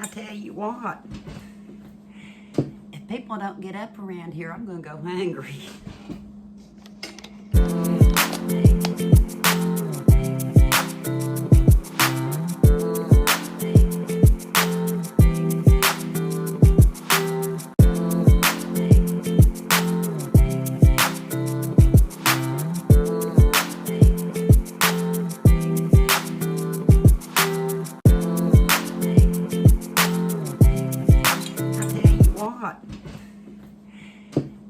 I tell you what, if people don't get up around here, I'm gonna go hungry. What?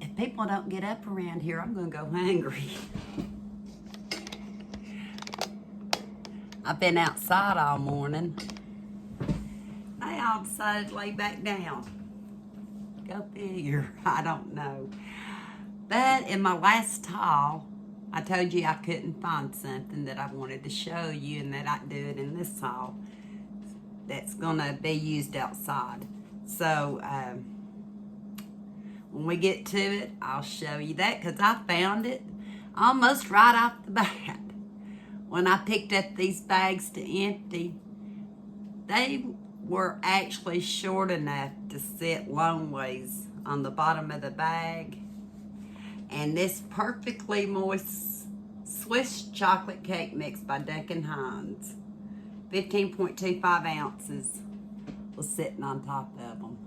If people don't get up around here, I'm gonna go hungry. I've been outside all morning. They all decided to lay back down. Go figure, I don't know. But in my last haul, I told you I couldn't find something that I wanted to show you and that I'd do it in this haul that's gonna be used outside. So, when we get to it, I'll show you that because I found it almost right off the bat. When I picked up these bags to empty, they were actually short enough to sit long ways on the bottom of the bag. And this perfectly moist Swiss chocolate cake mix by Duncan Hines, 15.25 ounces, was sitting on top of them.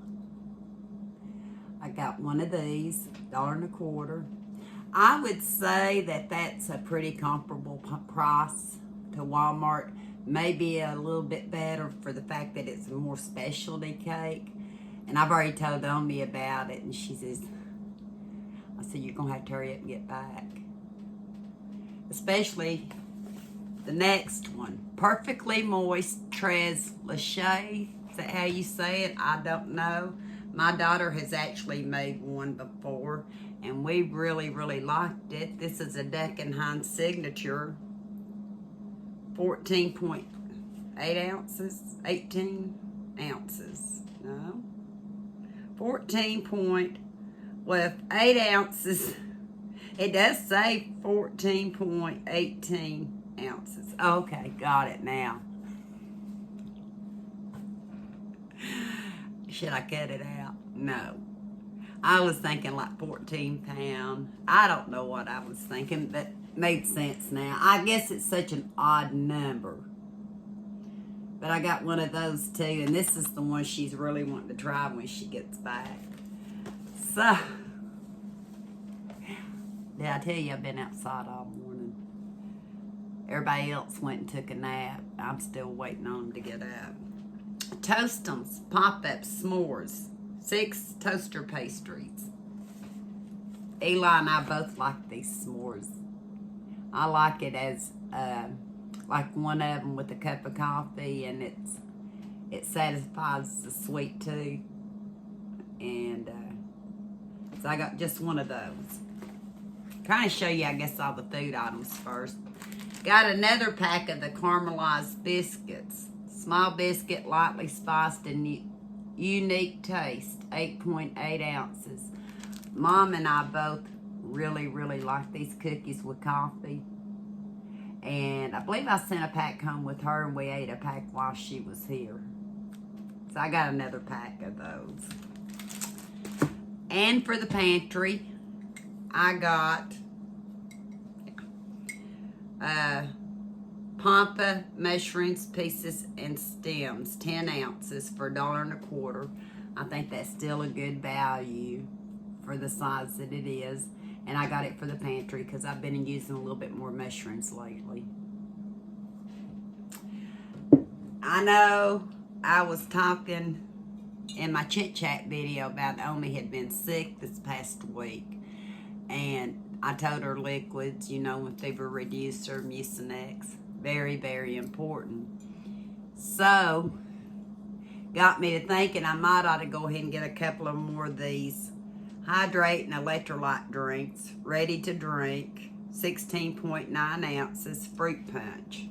I got one of these, $1.25. I would say that that's a pretty comparable price to Walmart. Maybe a little bit better for the fact that it's a more specialty cake. And I've already told Omi about it, and she says, I said, you're going to have to hurry up and get back. Especially the next one. Perfectly moist tres leche. Is that how you say it? I don't know. My daughter has actually made one before, and we really, really liked it. This is a Duncan Hines signature. 14.8 ounces, 18 ounces. No. 8 ounces. It does say 14.18 ounces. Okay, got it now. Should I cut it out? No. I was thinking like 14 pounds. I don't know what I was thinking, but made sense now. I guess it's such an odd number. But I got one of those too, and this is the one she's really wanting to try when she gets back. So, did I tell you I've been outside all morning? Everybody else went and took a nap. I'm still waiting on them to get up. Toastums, pop-up s'mores, 6 toaster pastries. Eli and I both like these s'mores. I like it as like one of them with a cup of coffee, and it satisfies the sweet tooth. And so I got just one of those. Trying to show you, I guess, all the food items first. Got another pack of the caramelized biscuits. Small biscuit, lightly spiced and unique taste, 8.8 ounces. Mom and I both really, really like these cookies with coffee. And I believe I sent a pack home with her, and we ate a pack while she was here. So I got another pack of those. And for the pantry, I got Pampa mushrooms, pieces, and stems, 10 ounces for $1.25. I think that's still a good value for the size that it is. And I got it for the pantry because I've been using a little bit more mushrooms lately. I know I was talking in my chit chat video about Omi had been sick this past week. And I told her liquids, you know, when fever reducer, Mucinex. Very, very important. So, got me to thinking I might ought to go ahead and get a couple of more of these hydrate and electrolyte drinks, ready to drink, 16.9 ounces, fruit punch.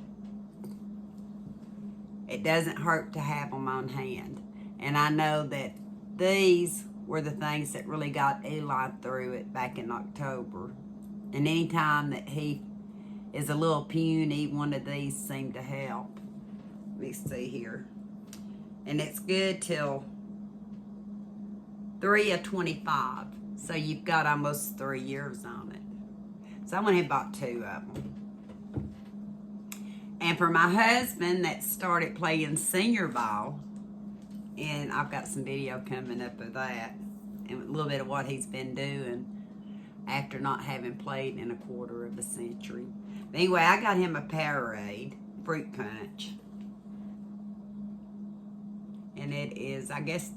It doesn't hurt to have them on hand. And I know that these were the things that really got Eli through it back in October. And anytime that he is a little puny, one of these seemed to help. Let me see here. And it's good till 3 of 25. So you've got almost 3 years on it. So I went ahead and bought 2 of them. And for my husband that started playing senior ball, and I've got some video coming up of that, and a little bit of what he's been doing after not having played in a quarter of a century. But anyway, I got him a Powerade fruit punch. And it is, I guess,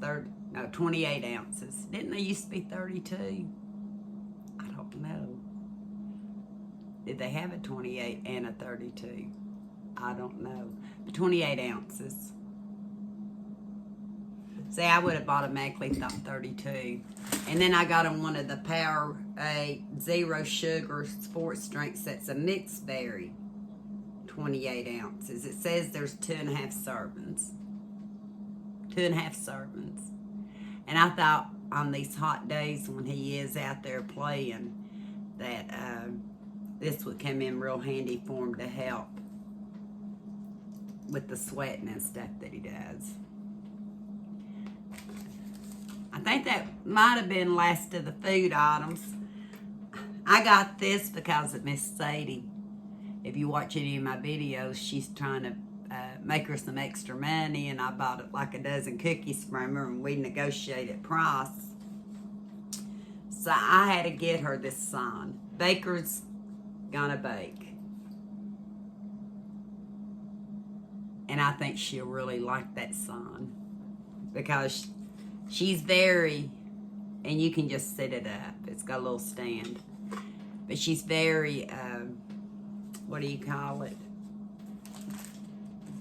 28 ounces. Didn't they used to be 32? I don't know. Did they have a 28 and a 32? I don't know. 28 ounces. See, I would have automatically thought 32. And then I got him one of the Powerade Zero Sugar sports drinks that's a mixed berry. 28 ounces. It says there's 2.5 servings. 2.5 servings. And I thought on these hot days when he is out there playing that this would come in real handy for him to help with the sweating and stuff that he does. I think that might have been last of the food items. I got this because of Miss Sadie. If you watch any of my videos, she's trying to make her some extra money, and I bought it like a dozen cookies from her, and we negotiated price. So I had to get her this sign. Baker's gonna bake. And I think she'll really like that sign because she's very, and you can just set it up. It's got a little stand. But she's very, what do you call it?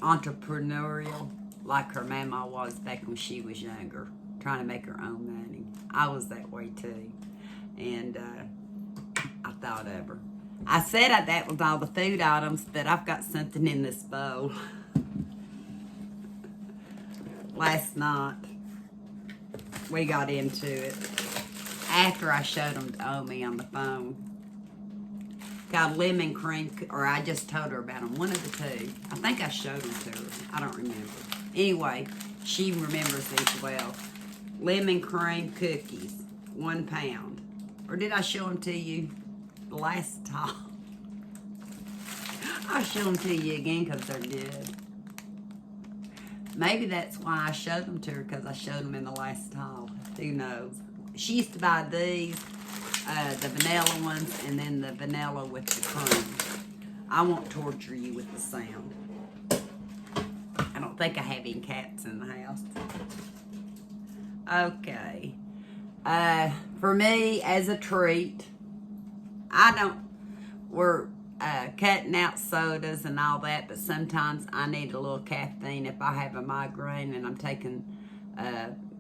Entrepreneurial, like her mama was back when she was younger, trying to make her own money. I was that way too. And I thought of her. I said that was all the food items, but I've got something in this bowl. Last night, we got into it after I showed them to Omi on the phone. Got lemon cream, or I just told her about them, one of the two. I think I showed them to her. I don't remember. Anyway, she remembers these well. Lemon cream cookies, 1 pound. Or did I show them to you the last time? I'll show them to you again because they're good. Maybe that's why I showed them to her, because I showed them in the last haul. Who knows? She used to buy these, the vanilla ones, and then the vanilla with the cream. I won't torture you with the sound. I don't think I have any cats in the house. Okay. For me, as a treat, we're cutting out sodas and all that, but sometimes I need a little caffeine if I have a migraine and I'm taking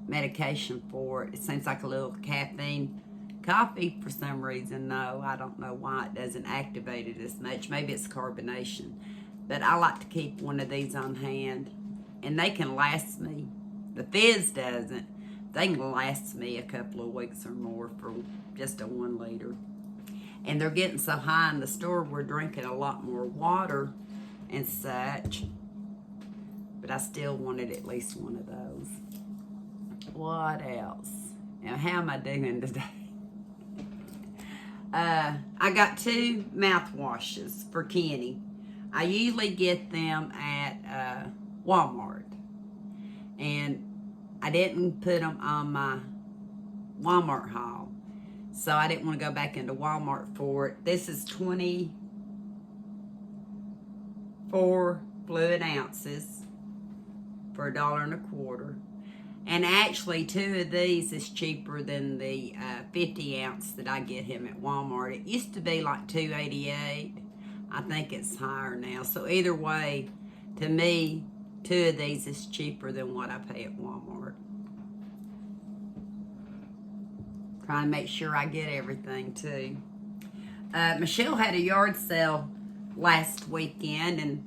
medication for it. It seems like a little caffeine. Coffee, for some reason, no, I don't know why it doesn't activate it as much. Maybe it's carbonation. But I like to keep one of these on hand, and they can last me. The Fizz doesn't. They can last me a couple of weeks or more for just a 1 liter. And they're getting so high in the store, we're drinking a lot more water and such. But I still wanted at least one of those. What else? Now, how am I doing today? I got 2 mouthwashes for Kenny. I usually get them at Walmart. And I didn't put them on my Walmart haul. So I didn't want to go back into Walmart for it. This is 24 fluid ounces for $1.25. And actually, 2 of these is cheaper than the 50 ounce that I get him at Walmart. It used to be like $2.88. I think it's higher now. So either way, to me, 2 of these is cheaper than what I pay at Walmart. Trying to make sure I get everything too. Michelle had a yard sale last weekend, and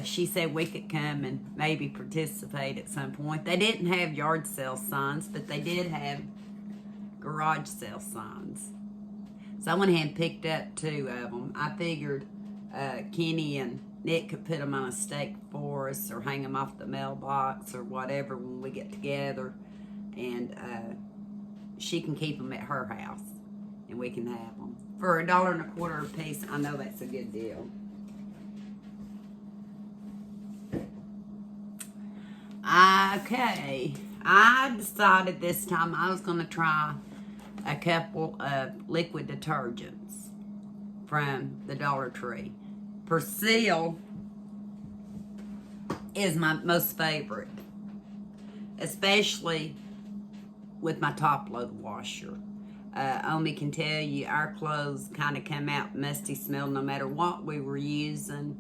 she said we could come and maybe participate at some point. They didn't have yard sale signs, but they did have garage sale signs. So I went ahead and picked up 2 of them. I figured Kenny and Nick could put them on a stake for us or hang them off the mailbox or whatever when we get together. And she can keep them at her house and we can have them. For $1.25 a piece, I know that's a good deal. Okay, I decided this time I was going to try a couple of liquid detergents from the Dollar Tree. Persil is my most favorite, especially with my top load washer. Omi can tell you our clothes kind of come out musty smell no matter what we were using,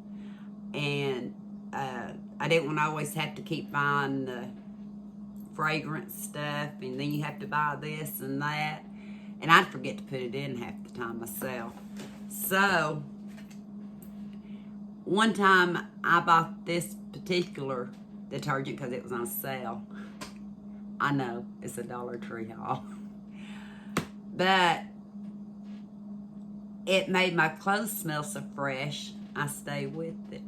and I didn't want to always have to keep buying the fragrance stuff, and then you have to buy this and that, and I'd forget to put it in half the time myself. So one time I bought this particular detergent because it was on sale. I know it's a Dollar Tree haul, but it made my clothes smell so fresh I stay with it.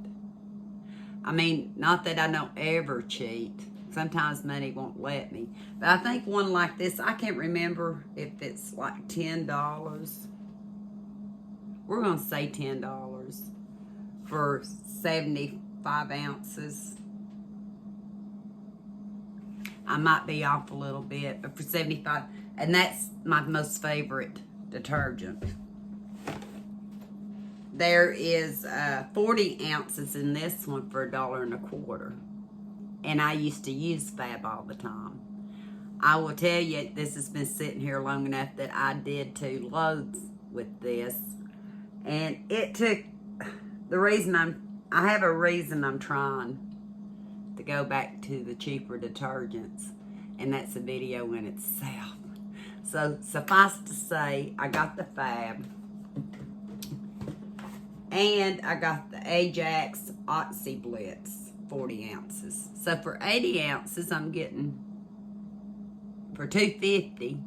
I mean, not that I don't ever cheat. Sometimes money won't let me. But I think one like this, I can't remember if it's like $10. We're going to say $10 for 75 ounces. I might be off a little bit, but for 75, and that's my most favorite detergent. There is 40 ounces in this one for $1.25. And I used to use Fab all the time. I will tell you, this has been sitting here long enough that I did 2 loads with this. And it took, I have a reason I'm trying to go back to the cheaper detergents. And that's a video in itself. So suffice to say, I got the Fab. And I got the Ajax Oxy Blitz, 40 ounces. So for 80 ounces, I'm getting, for $2.50,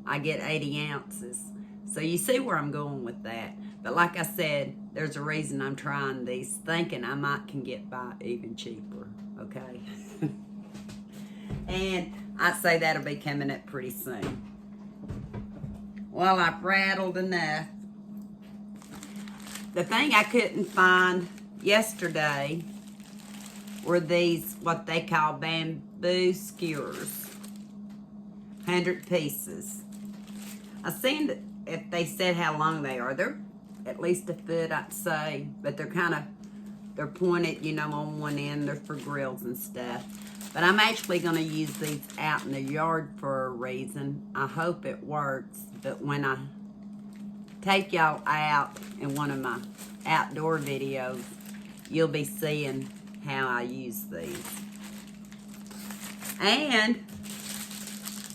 I get 80 ounces. So you see where I'm going with that. But like I said, there's a reason I'm trying these, thinking I might can get by even cheaper, okay? And I'd say that'll be coming up pretty soon. Well, I've rattled enough. The thing I couldn't find yesterday were these, what they call bamboo skewers. 100 pieces. I seen that if they said how long they are. They're at least a foot, I'd say. But they're pointed, you know, on one end. They're for grills and stuff. But I'm actually going to use these out in the yard for a reason. I hope it works. But when I take y'all out in one of my outdoor videos, you'll be seeing how I use these. And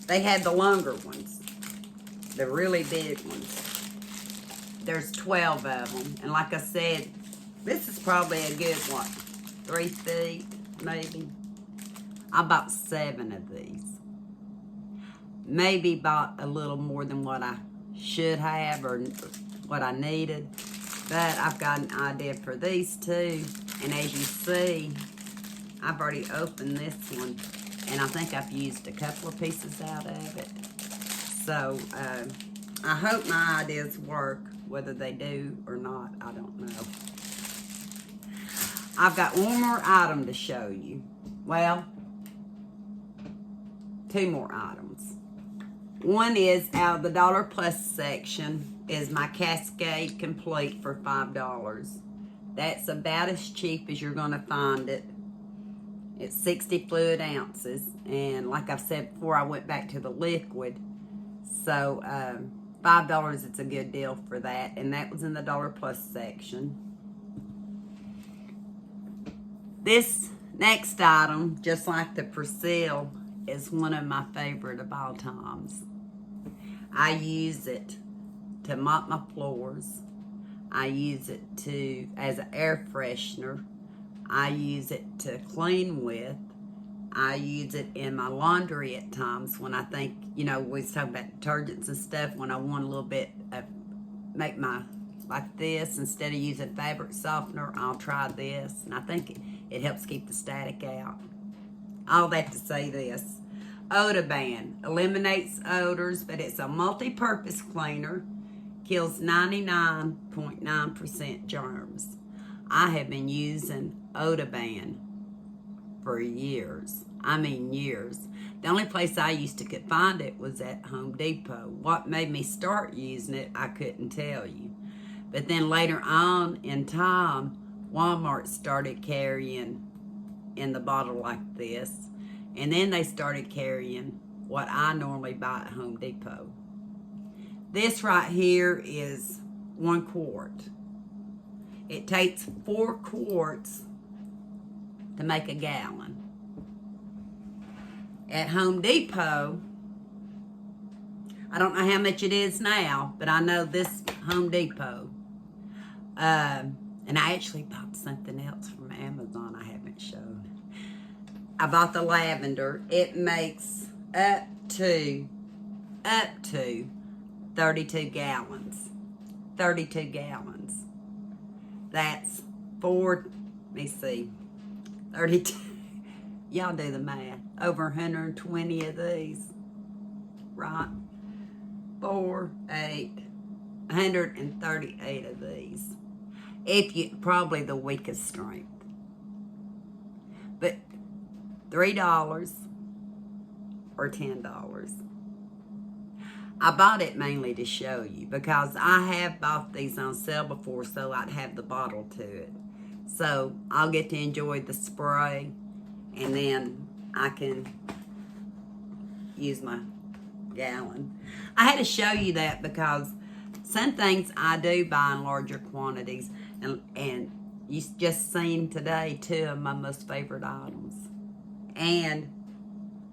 they had the longer ones, the really big ones. There's 12 of them, and like I said, this is probably a good, what, 3 feet maybe. I bought 7 of these. Maybe bought a little more than what I should have or what I needed, but I've got an idea for these two. And as you see, I've already opened this one, and I think I've used a couple of pieces out of it. So I hope my ideas work. Whether they do or not, I don't know. I've got one more item to show you. Well, 2 more items. One is out of the Dollar Plus section is my Cascade Complete for $5. That's about as cheap as you're going to find it. It's 60 fluid ounces. And like I've said before, I went back to the liquid. So $5, it's a good deal for that. And that was in the Dollar Plus section. This next item, just like the Persil, is one of my favorite of all times. I use it to mop my floors. I use it as an air freshener. I use it to clean with. I use it in my laundry at times when I think, you know, we was talking about detergents and stuff, when I want a little bit of, make my like this, instead of using fabric softener, I'll try this. And I think it helps keep the static out. All that to say this. Odor Ban eliminates odors, but it's a multi-purpose cleaner. Kills 99.9% germs. I have been using Odor Ban for years. I mean years. The only place I used to could find it was at Home Depot. What made me start using it, I couldn't tell you. But then later on in time, Walmart started carrying in the bottle like this. And then they started carrying what I normally buy at Home Depot. This right here is 1 quart. It takes 4 quarts to make a gallon. At Home Depot, I don't know how much it is now, but I know this Home Depot. And I actually bought something else from Amazon I haven't shown. I bought the lavender. It makes up to 32 gallons. 32 gallons. That's 4, let me see, 32. Y'all do the math. Over 120 of these. Right? 4, 8, 138 of these. If you, probably the weakest strength. But $3 or $10. I bought it mainly to show you because I have bought these on sale before so I'd have the bottle to it. So I'll get to enjoy the spray and then I can use my gallon. I had to show you that because some things I do buy in larger quantities and you just seen today 2 of my most favorite items. And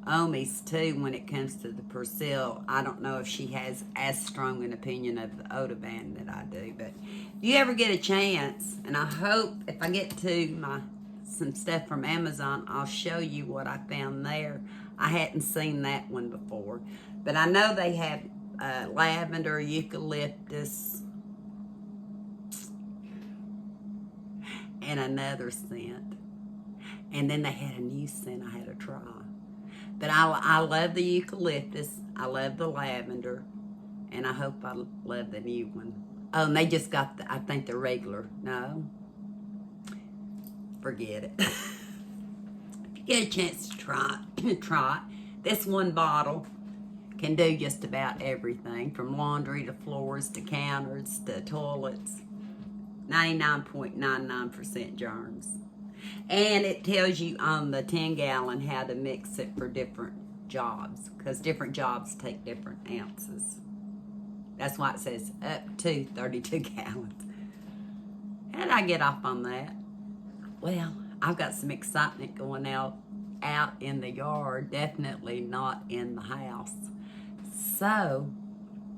Omi's too when it comes to the Persil. I don't know if she has as strong an opinion of the Odor Ban that I do, but if you ever get a chance, and I hope if I get to some stuff from Amazon, I'll show you what I found there. I hadn't seen that one before, but I know they have lavender, eucalyptus, and another scent. And then they had a new scent I had to try. But I love the eucalyptus. I love the lavender. And I hope I love the new one. Oh, and they just got, I think, the regular. No. Forget it. If you get a chance to try it. This one bottle can do just about everything. From laundry to floors to counters to toilets. 99.99% germs. And it tells you on the 10 gallon how to mix it for different jobs. Because different jobs take different ounces. That's why it says up to 32 gallons. How did I get off on that? Well, I've got some excitement going out in the yard. Definitely not in the house. So,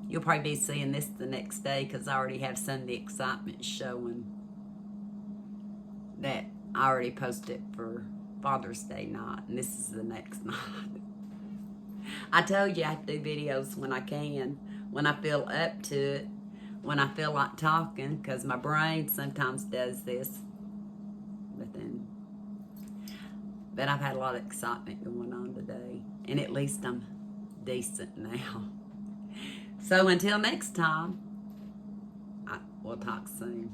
you'll probably be seeing this the next day because I already have some of the excitement showing that I already posted for Father's Day night, and this is the next night. I told you I have to do videos when I can, when I feel up to it, when I feel like talking, because my brain sometimes does this. But I've had a lot of excitement going on today, and at least I'm decent now. So until next time, we'll talk soon.